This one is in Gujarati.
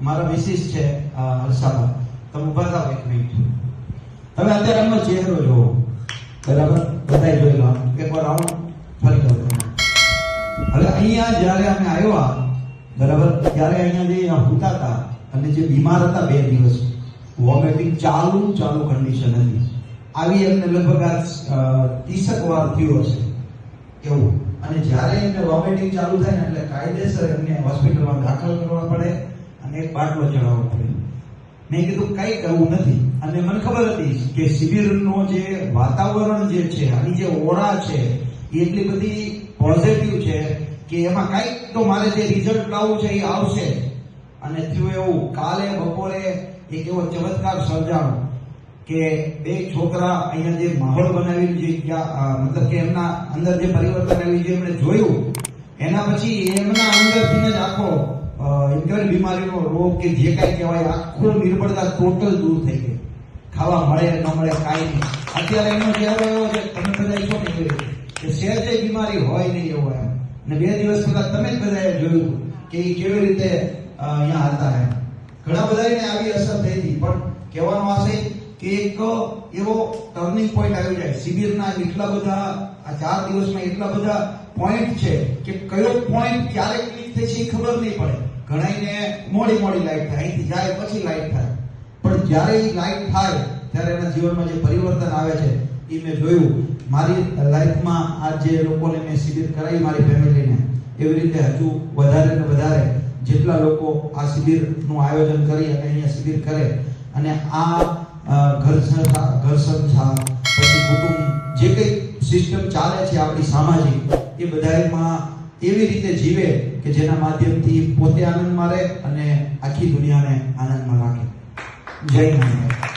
મારા મિસિસ છે હર્ષાબા, તમે ઉભા થાવ એક મિનિટ. તમે અત્યારે એમનો ચહેરો જોવો, બરાબર? બધાય જોઈ લો, એકવાર રાઉન્ડ ફરી લો તમે. હવે અહીંયા જ્યારે અમે આવ્યા, બરાબર, ત્યારે અહીંયા જે હતા અને જે બીમાર હતા 2 દિવસ, વોમિટિંગ ચાલુ કન્ડિશન હતી. આવી એમને લગભગ 30 વાર થયું હશે એવું. અને જ્યારે એમને વોમિટિંગ ચાલુ થાય ને એટલે કાયદેસર એમને હોસ્પિટલમાં દાખલ કરવા પડે અને એક બાટલો ચડાવવો પડે. મેં કીધું કંઈ કરવું નથી. અને મને ખબર હતી કે શિબિરનો જે વાતાવરણ જે છે, આની જે ઓરા છે એ એટલી બધી પોઝિટિવ છે કે એમાં કંઈક તો મારે જે રિઝલ્ટ લાવવું છે એ આવશે. અને થયું એવું, કાલે બપોરે એક એવો ચમત્કાર સર્જાણો કે 2 છોકરા અહીંયા જે માહોલ બનાવી, જે મતલબ કે એમના અંદર જે પરિવર્તન આવ્યું, જે એમણે જોયું, એના પછી એમના અંદરથી જ આખો બીમારીનો રોગ કે જે કાંઈ કહેવાય, આખો નિર્બળતા ટોટલ દૂર થઈ ગઈ. ખાવા મળે ન મળે કાંઈ નહીં. અત્યારે એમનો ચહેરો એવો છે, તમે બધા છો ને કે સહેજે બીમારી હોય નહીં એવો એમ. અને 2 દિવસ પહેલા તમે જ બધાએ જોયું કે એ કેવી રીતે અહીંયા હતા એમ. ઘણા બધાને આવી અસર થઈ હતી, પણ કહેવાનો આશય કે એક એવો ટર્નિંગ પોઈન્ટ આવી જાય. શિબિરના એટલા બધા, આ 4 દિવસમાં એટલા બધા પોઈન્ટ છે કે કયો પોઈન્ટ ક્યારે ક્લિક થઈ છે એ ખબર નહીં પડે. ઘણાઈને મોડી લાઈટ થાય, અહીંથી જાય પછી લાઈટ થાય, પણ જ્યારે એ લાઈટ થાય ત્યારે એના જીવનમાં જે પરિવર્તન આવે છે એ મેં જોયું. મારી લાઈફમાં આ જે લોકોને મેં શિબિર કરાવી, મારી ફેમિલીને, એવી રીતે હજુ વધારે ને વધારે જેટલા લોકો આ શિબિરનું આયોજન કરી અને અહીંયા શિબિર કરે અને આ ઘર સંસ્થા પછી કુટુંબ જે કંઈ સિસ્ટમ ચાલે છે આપણી સામાજિક, એ બધામાં એવી રીતે જીવે કે જેના માધ્યમથી પોતે આનંદમાં રહે અને આખી દુનિયાને આનંદમાં રાખે. જય હિન્દ.